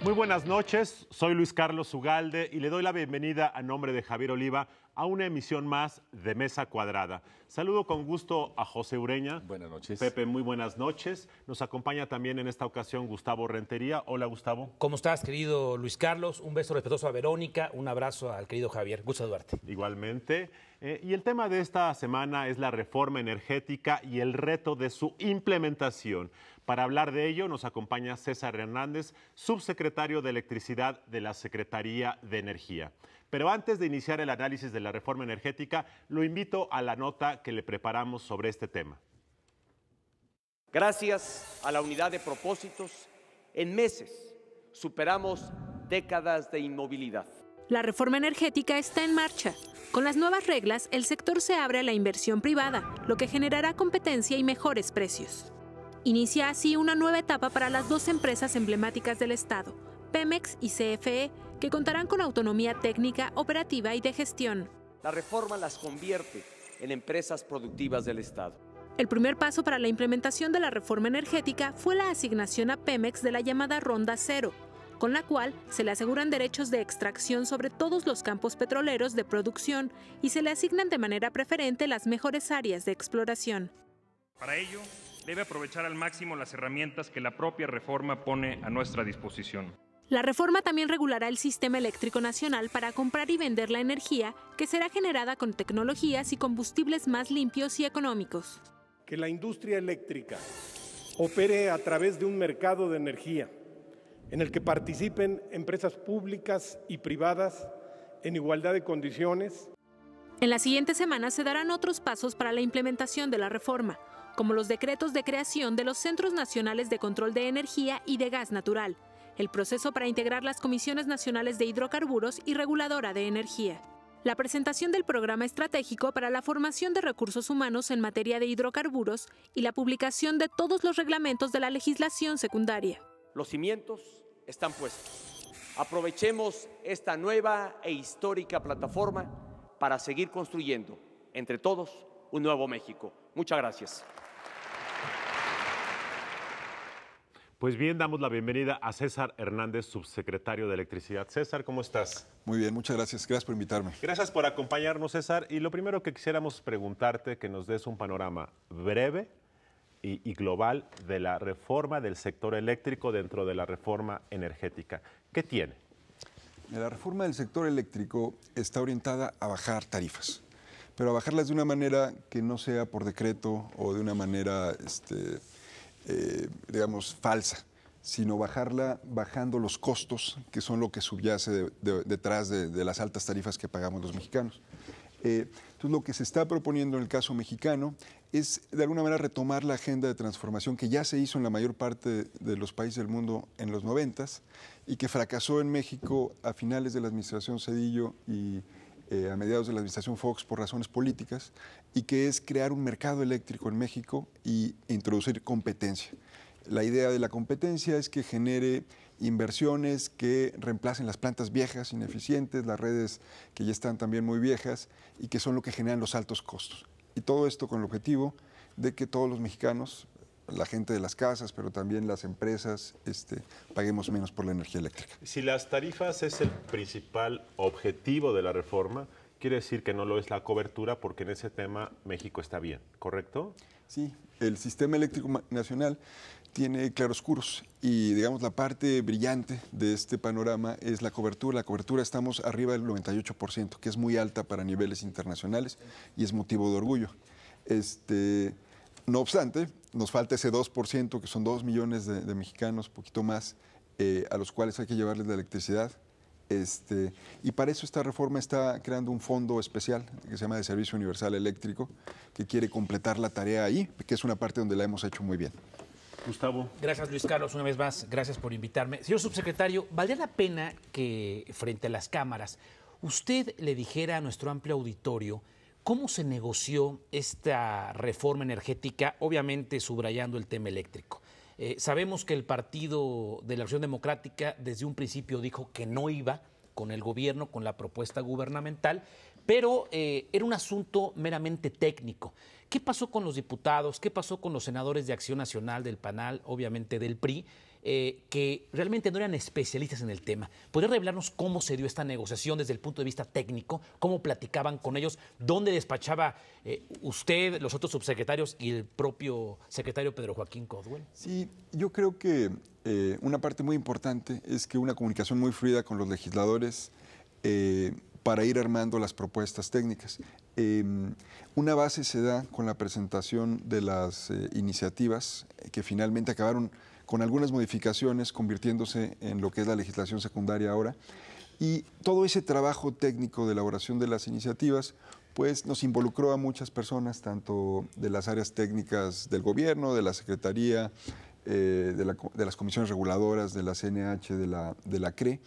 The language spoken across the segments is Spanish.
Muy buenas noches, soy Luis Carlos Ugalde y le doy la bienvenida a nombre de Javier Oliva a una emisión más de Mesa Cuadrada. Saludo con gusto a José Ureña. Buenas noches. Pepe, muy buenas noches. Nos acompaña también en esta ocasión Gustavo Rentería. Hola, Gustavo. ¿Cómo estás, querido Luis Carlos? Un beso respetuoso a Verónica, un abrazo al querido Javier. Gusto saludarte. Igualmente. Y el tema de esta semana es la reforma energética y el reto de su implementación. Para hablar de ello nos acompaña César Hernández, subsecretario de Electricidad de la Secretaría de Energía. Pero antes de iniciar el análisis de la reforma energética, lo invito a la nota que le preparamos sobre este tema. Gracias a la unidad de propósitos, en meses superamos décadas de inmovilidad. La reforma energética está en marcha. Con las nuevas reglas, el sector se abre a la inversión privada, lo que generará competencia y mejores precios. Inicia así una nueva etapa para las dos empresas emblemáticas del Estado, Pemex y CFE, que contarán con autonomía técnica, operativa y de gestión. La reforma las convierte en empresas productivas del Estado. El primer paso para la implementación de la reforma energética fue la asignación a Pemex de la llamada Ronda Cero, con la cual se le aseguran derechos de extracción sobre todos los campos petroleros de producción y se le asignan de manera preferente las mejores áreas de exploración. Para ello, debe aprovechar al máximo las herramientas que la propia reforma pone a nuestra disposición. La reforma también regulará el sistema eléctrico nacional para comprar y vender la energía que será generada con tecnologías y combustibles más limpios y económicos. Que la industria eléctrica opere a través de un mercado de energía en el que participen empresas públicas y privadas en igualdad de condiciones. En las siguientes semanas se darán otros pasos para la implementación de la reforma, como los decretos de creación de los Centros Nacionales de Control de Energía y de Gas Natural, el proceso para integrar las Comisiones Nacionales de Hidrocarburos y Reguladora de Energía, la presentación del Programa Estratégico para la Formación de Recursos Humanos en materia de hidrocarburos y la publicación de todos los reglamentos de la legislación secundaria. Los cimientos están puestos. Aprovechemos esta nueva e histórica plataforma para seguir construyendo, entre todos, un nuevo México. Muchas gracias. Pues bien, damos la bienvenida a César Hernández, subsecretario de Electricidad. César, ¿cómo estás? Muy bien, muchas gracias. Gracias por invitarme. Gracias por acompañarnos, César. Y lo primero que quisiéramos preguntarte, que nos des un panorama breve y global de la reforma del sector eléctrico dentro de la reforma energética. ¿Qué tiene? La reforma del sector eléctrico está orientada a bajar tarifas, pero a bajarlas de una manera que no sea por decreto o de una manera, digamos, falsa, sino bajarla bajando los costos, que son lo que subyace detrás de las altas tarifas que pagamos los mexicanos. Entonces, lo que se está proponiendo en el caso mexicano es, de alguna manera, retomar la agenda de transformación que ya se hizo en la mayor parte de los países del mundo en los 90s y que fracasó en México a finales de la administración Zedillo y a mediados de la administración Fox por razones políticas, y que es crear un mercado eléctrico en México y introducir competencia. La idea de la competencia es que genere inversiones que reemplacen las plantas viejas, ineficientes, las redes que ya están también muy viejas y que son lo que generan los altos costos. Y todo esto con el objetivo de que todos los mexicanos, la gente de las casas, pero también las empresas, paguemos menos por la energía eléctrica. Si las tarifas es el principal objetivo de la reforma, quiere decir que no lo es la cobertura, porque en ese tema México está bien, ¿correcto? Sí, el sistema eléctrico nacional tiene claroscuros y, digamos, la parte brillante de este panorama es la cobertura. La cobertura estamos arriba del 98%, que es muy alta para niveles internacionales y es motivo de orgullo. No obstante, nos falta ese 2%, que son 2 millones de mexicanos, poquito más, a los cuales hay que llevarles la electricidad. Y para eso esta reforma está creando un fondo especial que se llama de Servicio Universal Eléctrico, que quiere completar la tarea ahí, que es una parte donde la hemos hecho muy bien. Gustavo. Gracias, Luis Carlos, una vez más. Gracias por invitarme. Señor subsecretario, ¿valdría la pena que frente a las cámaras usted le dijera a nuestro amplio auditorio cómo se negoció esta reforma energética, obviamente subrayando el tema eléctrico? Sabemos que el Partido de la Acción Democrática desde un principio dijo que no iba con el gobierno, con la propuesta gubernamental, pero era un asunto meramente técnico. ¿Qué pasó con los diputados? ¿Qué pasó con los senadores de Acción Nacional, del PANAL, obviamente del PRI, que realmente no eran especialistas en el tema? ¿Podría revelarnos cómo se dio esta negociación desde el punto de vista técnico? ¿Cómo platicaban con ellos? ¿Dónde despachaba usted, los otros subsecretarios y el propio secretario Pedro Joaquín Codwell? Sí, yo creo que una parte muy importante es que una comunicación muy fluida con los legisladores para ir armando las propuestas técnicas. Una base se da con la presentación de las iniciativas que finalmente acabaron con algunas modificaciones convirtiéndose en lo que es la legislación secundaria ahora. Y todo ese trabajo técnico de elaboración de las iniciativas pues nos involucró a muchas personas, tanto de las áreas técnicas del gobierno, de la Secretaría, de las comisiones reguladoras, de la CNH, de la CRE,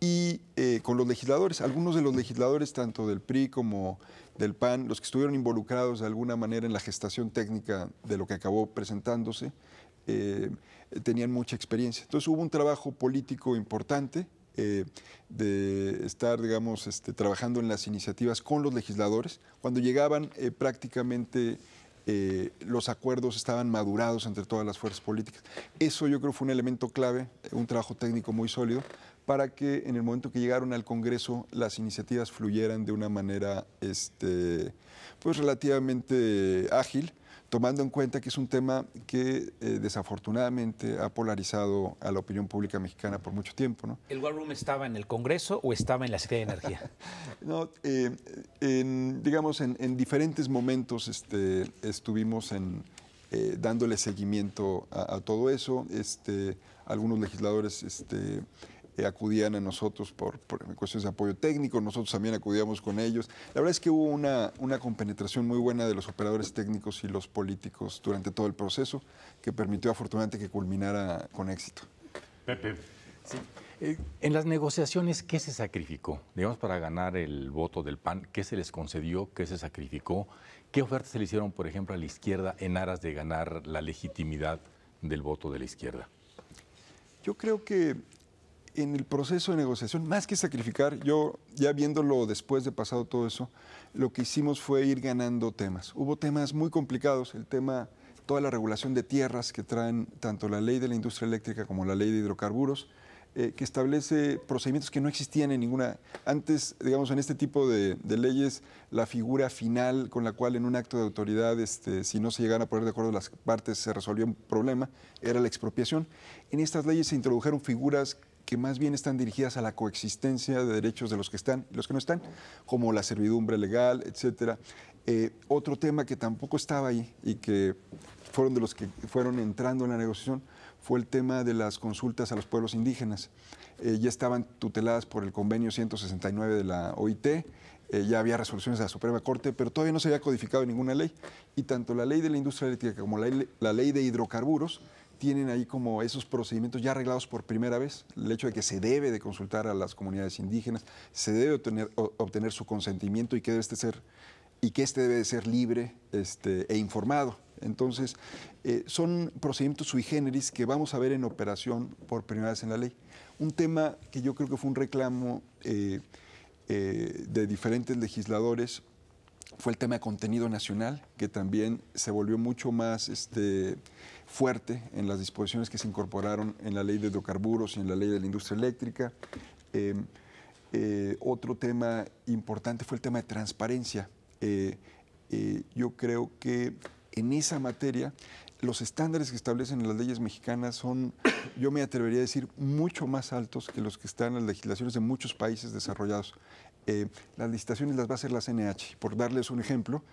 y con los legisladores. Algunos de los legisladores, tanto del PRI como del PAN, los que estuvieron involucrados de alguna manera en la gestación técnica de lo que acabó presentándose, tenían mucha experiencia. Entonces hubo un trabajo político importante de estar, digamos, trabajando en las iniciativas con los legisladores. Cuando llegaban prácticamente los acuerdos estaban madurados entre todas las fuerzas políticas. Eso yo creo fue un elemento clave, un trabajo técnico muy sólido, para que en el momento que llegaron al Congreso las iniciativas fluyeran de una manera pues relativamente ágil, tomando en cuenta que es un tema que desafortunadamente ha polarizado a la opinión pública mexicana por mucho tiempo, ¿no? ¿El War Room estaba en el Congreso o estaba en la Secretaría de Energía? No, digamos, en diferentes momentos estuvimos dándole seguimiento a todo eso. Algunos legisladores acudían a nosotros por cuestiones de apoyo técnico, nosotros también acudíamos con ellos. La verdad es que hubo una compenetración muy buena de los operadores técnicos y los políticos durante todo el proceso, que permitió afortunadamente que culminara con éxito. Pepe. Sí. En las negociaciones, ¿qué se sacrificó? Digamos, para ganar el voto del PAN, ¿qué se les concedió? ¿Qué se sacrificó? ¿Qué ofertas se le hicieron, por ejemplo, a la izquierda en aras de ganar la legitimidad del voto de la izquierda? Yo creo que en el proceso de negociación, más que sacrificar, yo ya viéndolo después de pasado todo eso, lo que hicimos fue ir ganando temas. Hubo temas muy complicados, toda la regulación de tierras que traen tanto la ley de la industria eléctrica como la ley de hidrocarburos, que establece procedimientos que no existían en ninguna. Antes, digamos, en este tipo de leyes, la figura final con la cual en un acto de autoridad, si no se llegaran a poner de acuerdo las partes, se resolvía un problema, era la expropiación. En estas leyes se introdujeron figuras que más bien están dirigidas a la coexistencia de derechos de los que están y los que no están, como la servidumbre legal, etcétera. Otro tema que tampoco estaba ahí y que fueron de los que fueron entrando en la negociación fue el tema de las consultas a los pueblos indígenas. Ya estaban tuteladas por el convenio 169 de la OIT, ya había resoluciones de la Suprema Corte, pero todavía no se había codificado en ninguna ley. Y tanto la ley de la industria eléctrica como la ley de hidrocarburos tienen ahí como esos procedimientos ya arreglados por primera vez. El hecho de que se debe de consultar a las comunidades indígenas, se debe obtener su consentimiento y que este debe de ser libre e informado. Entonces, son procedimientos sui generis que vamos a ver en operación por primera vez en la ley. Un tema que yo creo que fue un reclamo de diferentes legisladores fue el tema de contenido nacional, que también se volvió mucho más fuerte en las disposiciones que se incorporaron en la ley de hidrocarburos y en la ley de la industria eléctrica. Otro tema importante fue el tema de transparencia. Yo creo que en esa materia los estándares que establecen en las leyes mexicanas son, yo me atrevería a decir, mucho más altos que los que están en las legislaciones de muchos países desarrollados. Las licitaciones las va a hacer la CNH. Por darles un ejemplo,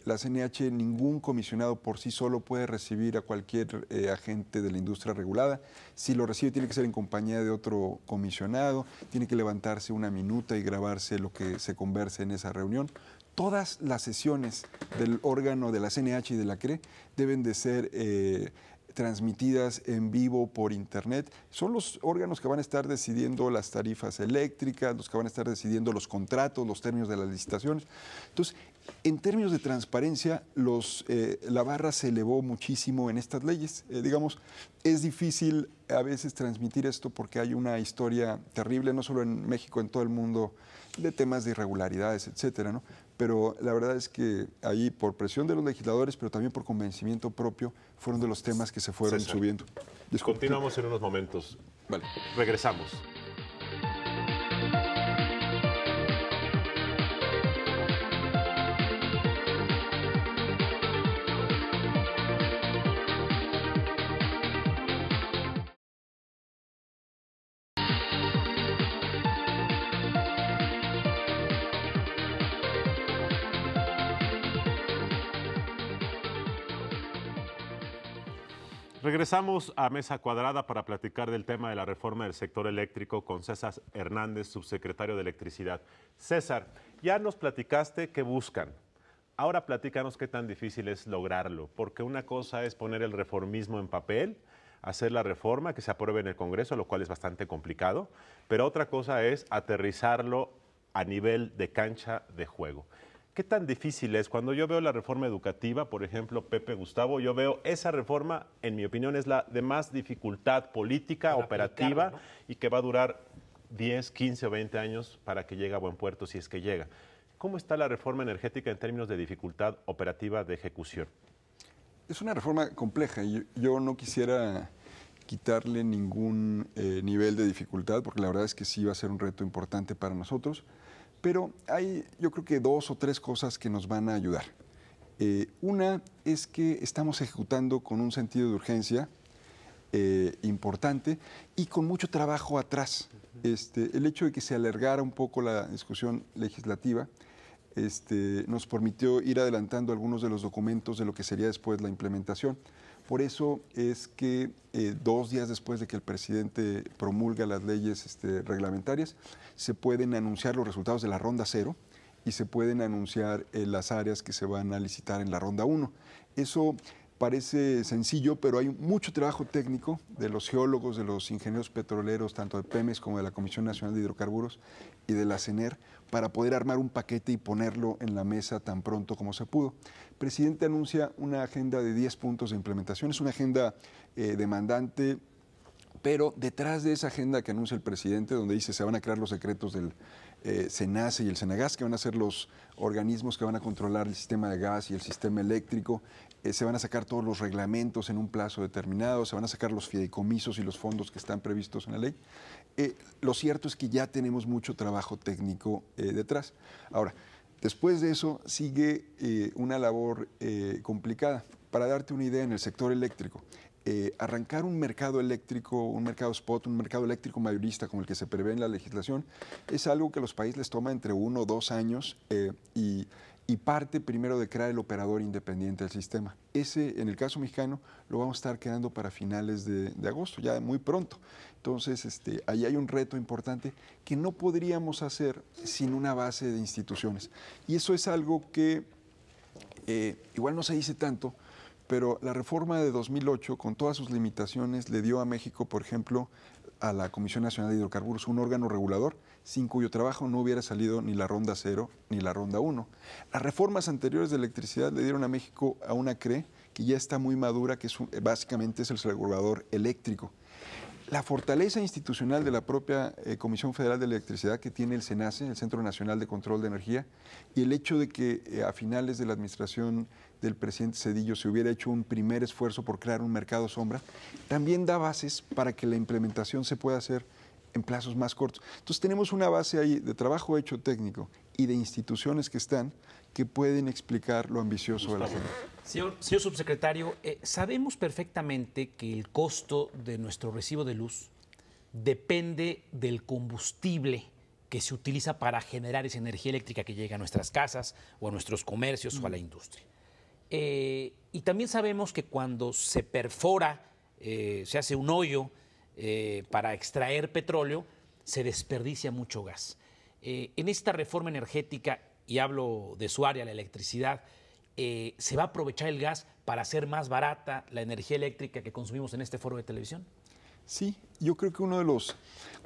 la CNH, ningún comisionado por sí solo puede recibir a cualquier agente de la industria regulada. Si lo recibe, tiene que ser en compañía de otro comisionado, tiene que levantarse una minuta y grabarse lo que se converse en esa reunión. Todas las sesiones del órgano de la CNH y de la CRE deben de ser transmitidas en vivo por Internet. Son los órganos que van a estar decidiendo las tarifas eléctricas, los que van a estar decidiendo los contratos, los términos de las licitaciones. Entonces, en términos de transparencia, la barra se elevó muchísimo en estas leyes. Digamos, es difícil a veces transmitir esto porque hay una historia terrible, no solo en México, en todo el mundo, de temas de irregularidades, etcétera, ¿no? Pero la verdad es que ahí, por presión de los legisladores, pero también por convencimiento propio, fueron de los temas que se fueron subiendo. Continuamos en unos momentos. Vale. Regresamos. Regresamos a Mesa Cuadrada para platicar del tema de la reforma del sector eléctrico con César Hernández, subsecretario de Electricidad. César, ya nos platicaste qué buscan. Ahora platícanos qué tan difícil es lograrlo, porque una cosa es poner el reformismo en papel, hacer la reforma que se apruebe en el Congreso, lo cual es bastante complicado, pero otra cosa es aterrizarlo a nivel de cancha de juego. ¿Qué tan difícil es? Cuando yo veo la reforma educativa, por ejemplo, Pepe, Gustavo, yo veo esa reforma, en mi opinión, es la de más dificultad política, operativa, ¿no? Y que va a durar 10, 15 o 20 años para que llegue a buen puerto, si es que llega. ¿Cómo está la reforma energética en términos de dificultad operativa de ejecución? Es una reforma compleja y yo no quisiera quitarle ningún nivel de dificultad, porque la verdad es que sí va a ser un reto importante para nosotros. Pero hay, yo creo que 2 o 3 cosas que nos van a ayudar. Una es que estamos ejecutando con un sentido de urgencia importante y con mucho trabajo atrás. El hecho de que se alargara un poco la discusión legislativa nos permitió ir adelantando algunos de los documentos de lo que sería después la implementación. Por eso es que 2 días después de que el presidente promulga las leyes reglamentarias, se pueden anunciar los resultados de la ronda 0 y se pueden anunciar las áreas que se van a licitar en la ronda 1. Eso parece sencillo, pero hay mucho trabajo técnico de los geólogos, de los ingenieros petroleros, tanto de Pemex como de la Comisión Nacional de Hidrocarburos y de la CNER, para poder armar un paquete y ponerlo en la mesa tan pronto como se pudo. El presidente anuncia una agenda de 10 puntos de implementación, es una agenda demandante, pero detrás de esa agenda que anuncia el presidente, donde dice se van a crear los secretos del CENACE y el CENAGAS, que van a ser los organismos que van a controlar el sistema de gas y el sistema eléctrico, se van a sacar todos los reglamentos en un plazo determinado, se van a sacar los fideicomisos y los fondos que están previstos en la ley. Lo cierto es que ya tenemos mucho trabajo técnico detrás. Ahora, después de eso sigue una labor complicada. Para darte una idea, en el sector eléctrico, arrancar un mercado eléctrico, un mercado spot, un mercado eléctrico mayorista como el que se prevé en la legislación, es algo que a los países les toma entre 1 o 2 años y parte primero de crear el operador independiente del sistema. Ese, en el caso mexicano, lo vamos a estar quedando para finales de agosto, ya muy pronto. Entonces, ahí hay un reto importante que no podríamos hacer sin una base de instituciones. Y eso es algo que igual no se dice tanto, pero la reforma de 2008, con todas sus limitaciones, le dio a México, por ejemplo, a la Comisión Nacional de Hidrocarburos, un órgano regulador sin cuyo trabajo no hubiera salido ni la ronda 0 ni la ronda 1. Las reformas anteriores de electricidad le dieron a México a una CRE que ya está muy madura, que básicamente es el regulador eléctrico. La fortaleza institucional de la propia Comisión Federal de Electricidad que tiene el CENACE, el Centro Nacional de Control de Energía, y el hecho de que a finales de la administración del presidente Zedillo se hubiera hecho un primer esfuerzo por crear un mercado sombra, también da bases para que la implementación se pueda hacer en plazos más cortos. Entonces tenemos una base ahí de trabajo hecho técnico y de instituciones que pueden explicar lo ambicioso de la agenda. Señor subsecretario, sabemos perfectamente que el costo de nuestro recibo de luz depende del combustible que se utiliza para generar esa energía eléctrica que llega a nuestras casas o a nuestros comercios o a la industria. Y también sabemos que cuando se perfora, se hace un hoyo para extraer petróleo, se desperdicia mucho gas. En esta reforma energética, y hablo de su área, la electricidad, ¿se va a aprovechar el gas para hacer más barata la energía eléctrica que consumimos en este foro de televisión? Sí, yo creo que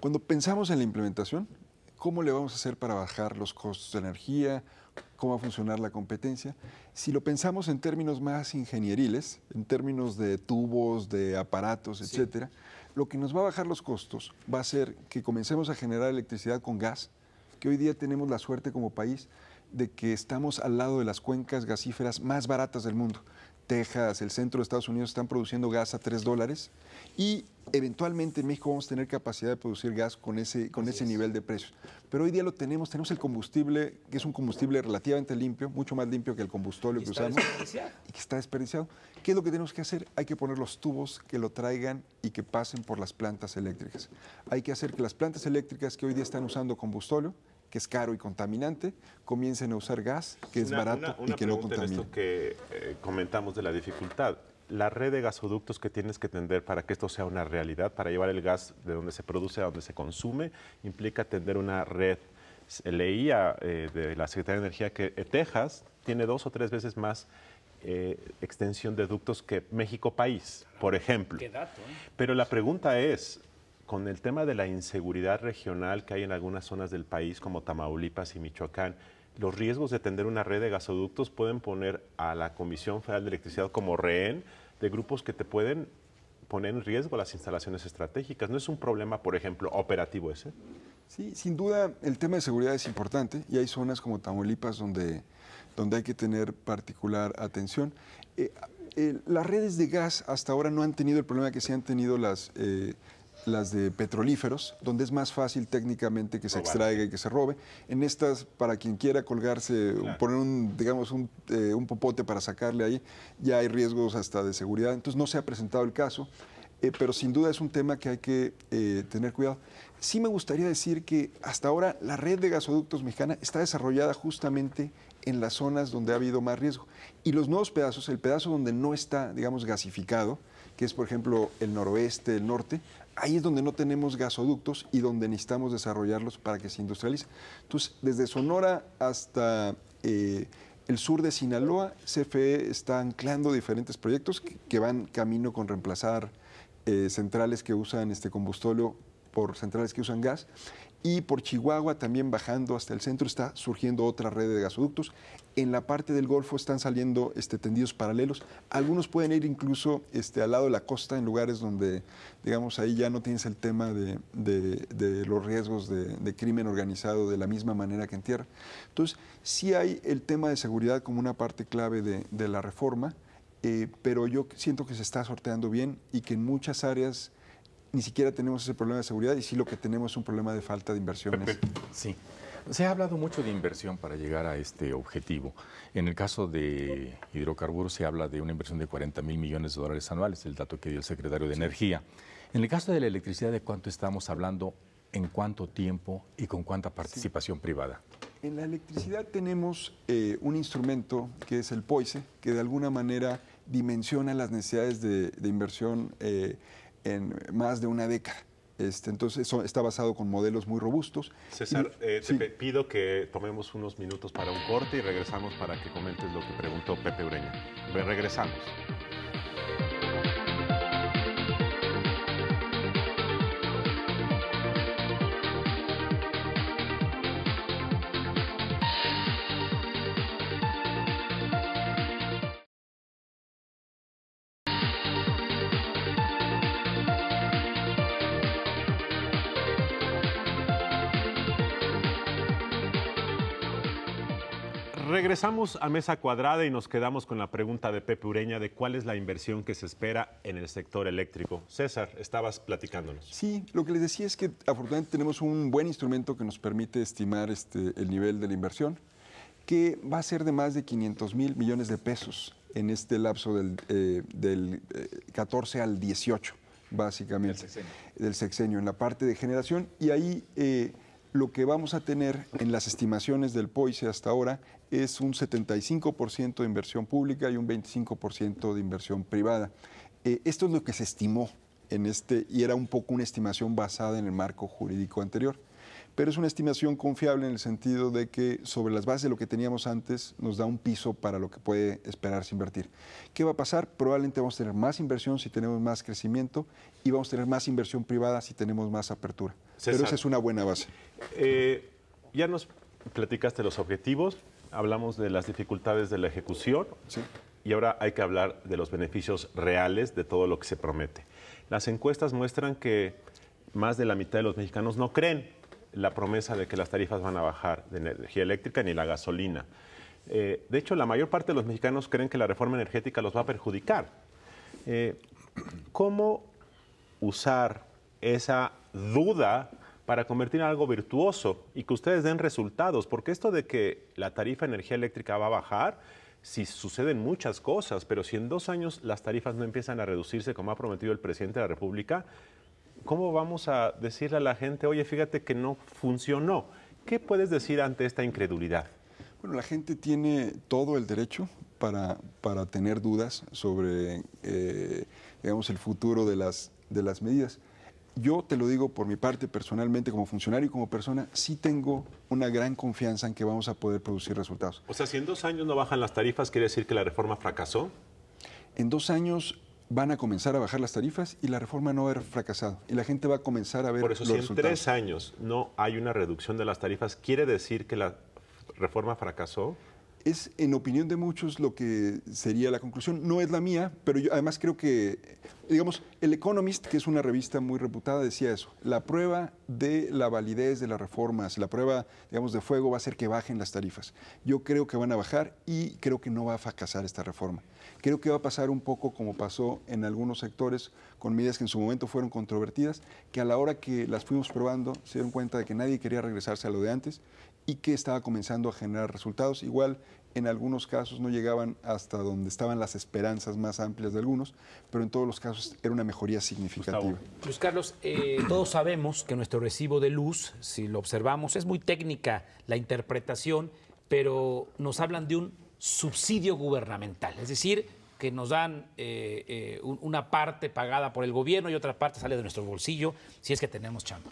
cuando pensamos en la implementación, ¿cómo le vamos a hacer para bajar los costos de energía? ¿Cómo va a funcionar la competencia? Si lo pensamos en términos más ingenieriles, en términos de tubos, de aparatos, etcétera, lo que nos va a bajar los costos va a ser que comencemos a generar electricidad con gas, que hoy día tenemos la suerte como país de que estamos al lado de las cuencas gasíferas más baratas del mundo. Texas, el centro de Estados Unidos están produciendo gas a $3 y eventualmente en México vamos a tener capacidad de producir gas con ese nivel de precios. Pero hoy día lo tenemos el combustible, que es un combustible relativamente limpio, mucho más limpio que el combustóleo que usamos y que está desperdiciado. ¿Qué es lo que tenemos que hacer? Hay que poner los tubos que lo traigan y que pasen por las plantas eléctricas. Hay que hacer que las plantas eléctricas que hoy día están usando combustóleo, que es caro y contaminante, comiencen a usar gas, que es barato y que no contamina. En esto que comentamos de la dificultad, la red de gasoductos que tienes que tender para que esto sea una realidad, para llevar el gas de donde se produce a donde se consume, implica tender una red. Leía de la Secretaría de Energía que Texas tiene 2 o 3 veces más extensión de ductos que México país, por ejemplo. Qué dato, ¿eh? Pero la pregunta es, con el tema de la inseguridad regional que hay en algunas zonas del país, como Tamaulipas y Michoacán, los riesgos de tender una red de gasoductos pueden poner a la Comisión Federal de Electricidad como rehén de grupos que te pueden poner en riesgo las instalaciones estratégicas. ¿No es un problema, por ejemplo, operativo ese? Sí, sin duda el tema de seguridad es importante y hay zonas como Tamaulipas donde hay que tener particular atención. Las redes de gas hasta ahora no han tenido el problema que sí han tenido las de petrolíferos, donde es más fácil técnicamente que se extraiga y que se robe. En estas, para quien quiera colgarse, poner un popote para sacarle ahí, ya hay riesgos hasta de seguridad. Entonces no se ha presentado el caso, pero sin duda es un tema que hay que tener cuidado. Sí me gustaría decir que hasta ahora la red de gasoductos mexicana está desarrollada justamente en las zonas donde ha habido más riesgo. Y los nuevos pedazos, el pedazo donde no está, gasificado, que es por ejemplo el noroeste, el norte, ahí es donde no tenemos gasoductos y donde necesitamos desarrollarlos para que se industrialice. Entonces, desde Sonora hasta el sur de Sinaloa, CFE está anclando diferentes proyectos que van camino con reemplazar centrales que usan combustóleo por centrales que usan gas. Y por Chihuahua, también bajando hasta el centro, está surgiendo otra red de gasoductos. En la parte del Golfo están saliendo tendidos paralelos. Algunos pueden ir incluso al lado de la costa, en lugares donde, ahí ya no tienes el tema de los riesgos de crimen organizado de la misma manera que en tierra. Entonces, sí hay el tema de seguridad como una parte clave de la reforma, pero yo siento que se está sorteando bien y que en muchas áreas ni siquiera tenemos ese problema de seguridad y sí lo que tenemos es un problema de falta de inversiones. Sí. Se ha hablado mucho de inversión para llegar a este objetivo. En el caso de hidrocarburos se habla de una inversión de $40,000 millones anuales, el dato que dio el secretario de Energía. En el caso de la electricidad, ¿de cuánto estamos hablando, en cuánto tiempo y con cuánta participación privada? En la electricidad tenemos un instrumento que es el POISE, que de alguna manera dimensiona las necesidades de inversión en más de una década. Entonces, eso está basado con modelos muy robustos. César, te pido que tomemos unos minutos para un corte y regresamos para que comentes lo que preguntó Pepe Ureña. Regresamos. Regresamos a Mesa Cuadrada y nos quedamos con la pregunta de Pepe Ureña de cuál es la inversión que se espera en el sector eléctrico. César, estabas platicándonos. Sí, lo que les decía es que afortunadamente tenemos un buen instrumento que nos permite estimar el nivel de la inversión, que va a ser de más de $500,000 millones en este lapso del 14 al 18, básicamente. Del sexenio, en la parte de generación. Y ahí lo que vamos a tener en las estimaciones del POISE hasta ahora es un 75% de inversión pública y un 25% de inversión privada. Esto es lo que se estimó y era un poco una estimación basada en el marco jurídico anterior. pero es una estimación confiable en el sentido de que sobre las bases de lo que teníamos antes nos da un piso para lo que puede esperarse invertir. ¿Qué va a pasar? Probablemente vamos a tener más inversión si tenemos más crecimiento y vamos a tener más inversión privada si tenemos más apertura. César, pero esa es una buena base. Ya nos platicaste los objetivos, hablamos de las dificultades de la ejecución, Sí. y ahora hay que hablar de los beneficios reales de todo lo que se promete. Las encuestas muestran que más de la mitad de los mexicanos no creen la promesa de que las tarifas van a bajar de energía eléctrica ni la gasolina. De hecho, la mayor parte de los mexicanos creen que la reforma energética los va a perjudicar. ¿Cómo usar esa duda para convertir en algo virtuoso y que ustedes den resultados? Porque esto de que la tarifa de energía eléctrica va a bajar, sí suceden muchas cosas, pero si en 2 años las tarifas no empiezan a reducirse como ha prometido el presidente de la República, ¿cómo vamos a decirle a la gente, oye, fíjate que no funcionó? ¿Qué puedes decir ante esta incredulidad? Bueno, la gente tiene todo el derecho para tener dudas sobre, digamos, el futuro de las medidas. Yo te lo digo por mi parte personalmente, como funcionario y como persona, sí tengo una gran confianza en que vamos a poder producir resultados. O sea, si en 2 años no bajan las tarifas, ¿quiere decir que la reforma fracasó? En 2 años van a comenzar a bajar las tarifas y la reforma no va a haber fracasado. Y la gente va a comenzar a ver Por eso, los si en resultados. 3 años no hay una reducción de las tarifas, ¿quiere decir que la reforma fracasó? Es, en opinión de muchos, lo que sería la conclusión. No es la mía, pero yo además creo que, digamos, El Economist, que es una revista muy reputada, decía eso. La prueba de la validez de las reformas, la prueba, digamos, de fuego va a ser que bajen las tarifas. Yo creo que van a bajar y creo que no va a fracasar esta reforma. Creo que va a pasar un poco como pasó en algunos sectores con medidas que en su momento fueron controvertidas, que a la hora que las fuimos probando se dieron cuenta de que nadie quería regresarse a lo de antes y que estaba comenzando a generar resultados. Igual, en algunos casos no llegaban hasta donde estaban las esperanzas más amplias de algunos, pero en todos los casos era una mejoría significativa. Gustavo. Luis Carlos, todos sabemos que nuestro recibo de luz, si lo observamos, es muy técnica la interpretación, pero nos hablan de un subsidio gubernamental, es decir, que nos dan una parte pagada por el gobierno y otra parte sale de nuestro bolsillo, si es que tenemos chamba.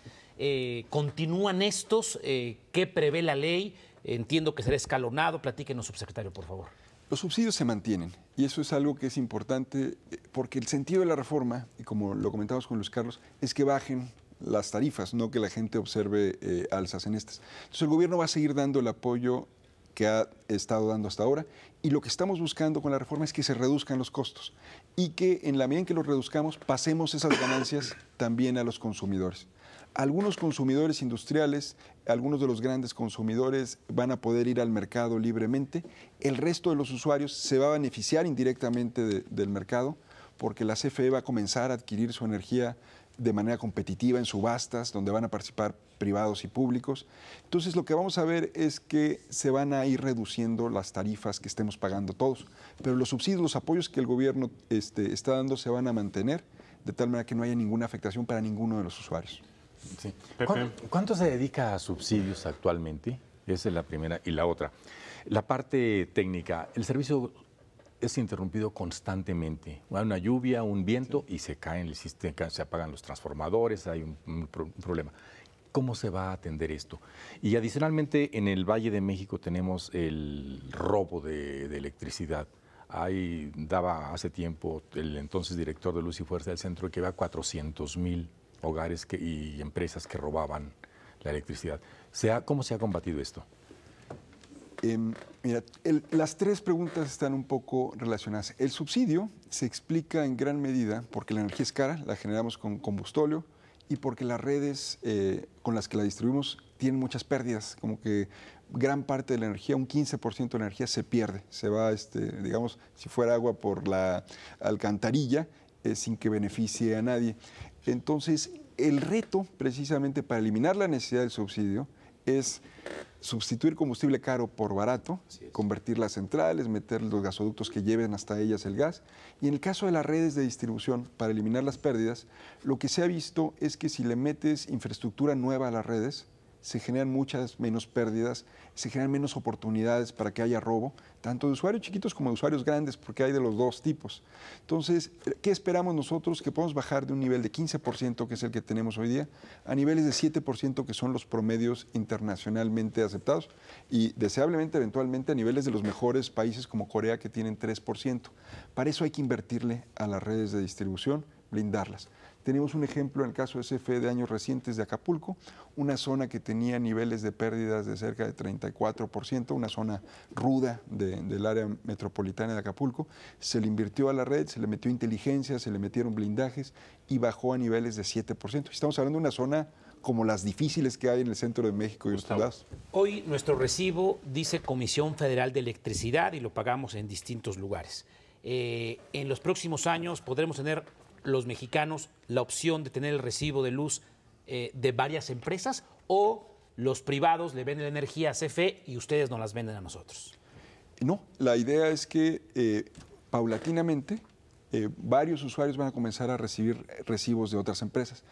¿Continúan estos? ¿Qué prevé la ley? Entiendo que será escalonado. Platíquenos, subsecretario, por favor. Los subsidios se mantienen y eso es algo que es importante porque el sentido de la reforma, y como lo comentamos con Luis Carlos, es que bajen las tarifas, no que la gente observe alzas en estas. Entonces el gobierno va a seguir dando el apoyo que ha estado dando hasta ahora y lo que estamos buscando con la reforma es que se reduzcan los costos y que en la medida en que los reduzcamos pasemos esas ganancias también a los consumidores. Algunos consumidores industriales, algunos de los grandes consumidores van a poder ir al mercado libremente. El resto de los usuarios se va a beneficiar indirectamente del mercado porque la CFE va a comenzar a adquirir su energía de manera competitiva en subastas donde van a participar privados y públicos. Entonces lo que vamos a ver es que se van a ir reduciendo las tarifas que estemos pagando todos, pero los subsidios, los apoyos que el gobierno está dando se van a mantener de tal manera que no haya ninguna afectación para ninguno de los usuarios. Sí. Pepe. ¿Cuánto se dedica a subsidios actualmente? Esa es la primera. Y la otra, la parte técnica. El servicio es interrumpido constantemente. Hay una lluvia, un viento y se caen el sistema, se apagan los transformadores, hay un problema. ¿Cómo se va a atender esto? Y adicionalmente, en el Valle de México tenemos el robo de electricidad. Ahí daba hace tiempo el entonces director de Luz y Fuerza del Centro que había 400,000 hogares y empresas que robaban la electricidad. ¿Cómo se ha combatido esto? Mira, las tres preguntas están un poco relacionadas. El subsidio se explica en gran medida porque la energía es cara, la generamos con combustóleo y porque las redes con las que la distribuimos tienen muchas pérdidas, como que gran parte de la energía, un 15% de la energía se pierde, se va, digamos, si fuera agua por la alcantarilla, sin que beneficie a nadie. Entonces, el reto precisamente para eliminar la necesidad del subsidio es sustituir combustible caro por barato, convertir las centrales, meter los gasoductos que lleven hasta ellas el gas. Y en el caso de las redes de distribución, para eliminar las pérdidas, lo que se ha visto es que si le metes infraestructura nueva a las redes, se generan muchas menos pérdidas, se generan menos oportunidades para que haya robo, tanto de usuarios chiquitos como de usuarios grandes, porque hay de los dos tipos. Entonces, ¿qué esperamos nosotros? Que podamos bajar de un nivel de 15%, que es el que tenemos hoy día, a niveles de 7%, que son los promedios internacionalmente aceptados, y deseablemente, eventualmente, a niveles de los mejores países como Corea, que tienen 3%. Para eso hay que invertirle a las redes de distribución, blindarlas. Tenemos un ejemplo en el caso de CFE de años recientes de Acapulco, una zona que tenía niveles de pérdidas de cerca de 34%, una zona ruda del área metropolitana de Acapulco. Se le invirtió a la red, se le metió inteligencia, se le metieron blindajes y bajó a niveles de 7%. Estamos hablando de una zona como las difíciles que hay en el centro de México y otros lados. Hoy nuestro recibo dice Comisión Federal de Electricidad y lo pagamos en distintos lugares. En los próximos años podremos tener los mexicanos la opción de tener el recibo de luz de varias empresas, o los privados le venden la energía a CFE y ustedes nos las venden a nosotros. No, la idea es que paulatinamente varios usuarios van a comenzar a recibir recibos de otras empresas.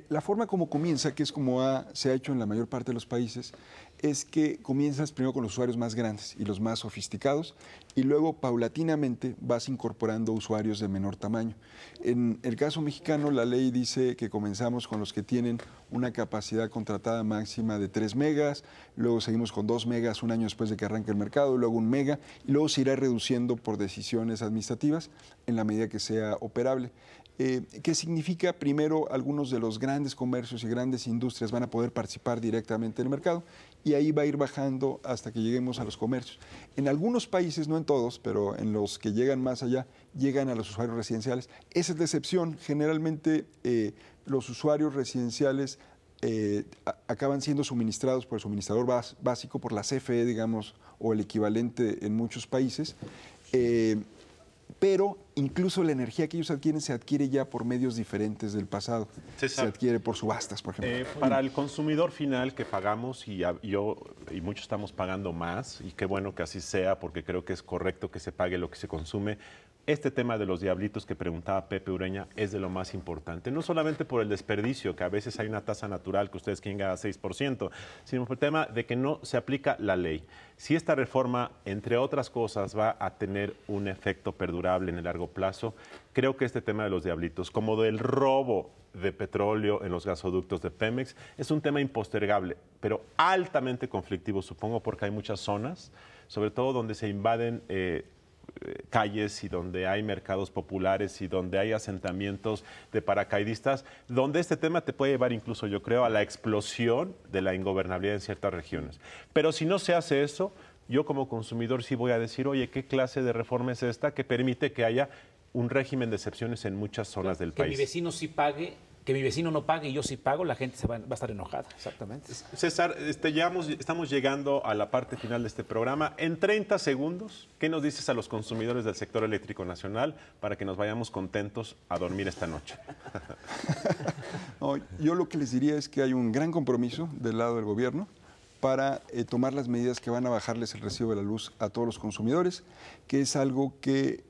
La forma como comienza, que es como se ha hecho en la mayor parte de los países, es que comienzas primero con los usuarios más grandes y los más sofisticados, y luego paulatinamente vas incorporando usuarios de menor tamaño. En el caso mexicano, la ley dice que comenzamos con los que tienen una capacidad contratada máxima de 3 megas, luego seguimos con 2 megas un año después de que arranque el mercado, luego 1 mega, y luego se irá reduciendo por decisiones administrativas en la medida que sea operable. ¿Qué significa? Primero, algunos de los grandes comercios y grandes industrias van a poder participar directamente en el mercado, y ahí va a ir bajando hasta que lleguemos a los comercios. En algunos países, no en todos, pero en los que llegan más allá, llegan a los usuarios residenciales. Esa es la excepción. Generalmente los usuarios residenciales acaban siendo suministrados por el suministrador básico, por la CFE, digamos, o el equivalente en muchos países. Pero incluso la energía que ellos adquieren se adquiere ya por medios diferentes del pasado. César, se adquiere por subastas, por ejemplo. Para el consumidor final que pagamos, y muchos estamos pagando más, y qué bueno que así sea, porque creo que es correcto que se pague lo que se consume. Este tema de los diablitos que preguntaba Pepe Ureña es de lo más importante, no solamente por el desperdicio, que a veces hay una tasa natural que ustedes quieren ganar 6%, sino por el tema de que no se aplica la ley. Si esta reforma, entre otras cosas, va a tener un efecto perdurable en el largo plazo, creo que este tema de los diablitos, como del robo de petróleo en los gasoductos de Pemex, es un tema impostergable, pero altamente conflictivo, supongo, porque hay muchas zonas, sobre todo donde se invaden calles y donde hay mercados populares y donde hay asentamientos de paracaidistas, donde este tema te puede llevar incluso, yo creo, a la explosión de la ingobernabilidad en ciertas regiones. Pero si no se hace eso, yo como consumidor sí voy a decir, oye, ¿qué clase de reforma es esta que permite que haya un régimen de excepciones en muchas zonas del país? Que mi vecino sí pague, que mi vecino no pague y yo sí pago, la gente va a estar enojada. Exactamente. César, estamos llegando a la parte final de este programa. En 30 segundos, ¿qué nos dices a los consumidores del sector eléctrico nacional para que nos vayamos contentos a dormir esta noche? No, yo lo que les diría es que hay un gran compromiso del lado del gobierno para tomar las medidas que van a bajarles el recibo de la luz a todos los consumidores, que es algo que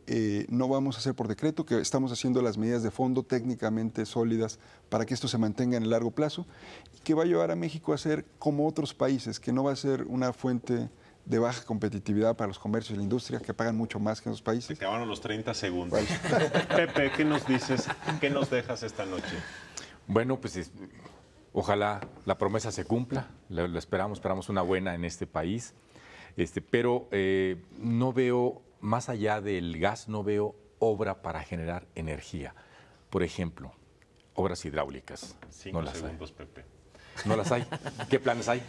no vamos a hacer por decreto, que estamos haciendo las medidas de fondo técnicamente sólidas para que esto se mantenga en el largo plazo, y que va a llevar a México a ser como otros países, que no va a ser una fuente de baja competitividad para los comercios y la industria, que pagan mucho más que en los países. Se acabaron los 30 segundos. Pepe, ¿qué nos dices? ¿Qué nos dejas esta noche? Bueno, pues ojalá la promesa se cumpla, lo esperamos una buena en este país, pero no veo, más allá del gas, no veo obra para generar energía. Por ejemplo, obras hidráulicas. 5 segundos, Pepe. ¿No las hay? ¿Qué planes hay?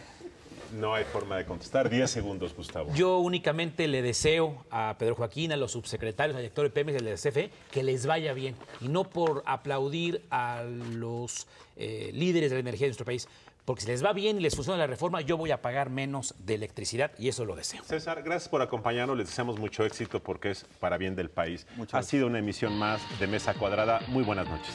No hay forma de contestar. 10 segundos, Gustavo. Yo únicamente le deseo a Pedro Joaquín, a los subsecretarios, al director de Pemex y al de CFE, que les vaya bien. Y no por aplaudir a los líderes de la energía de nuestro país. Porque si les va bien y les funciona la reforma, yo voy a pagar menos de electricidad y eso lo deseo. César, gracias por acompañarnos. Les deseamos mucho éxito porque es para bien del país. Ha sido una emisión más de Mesa Cuadrada. Muy buenas noches.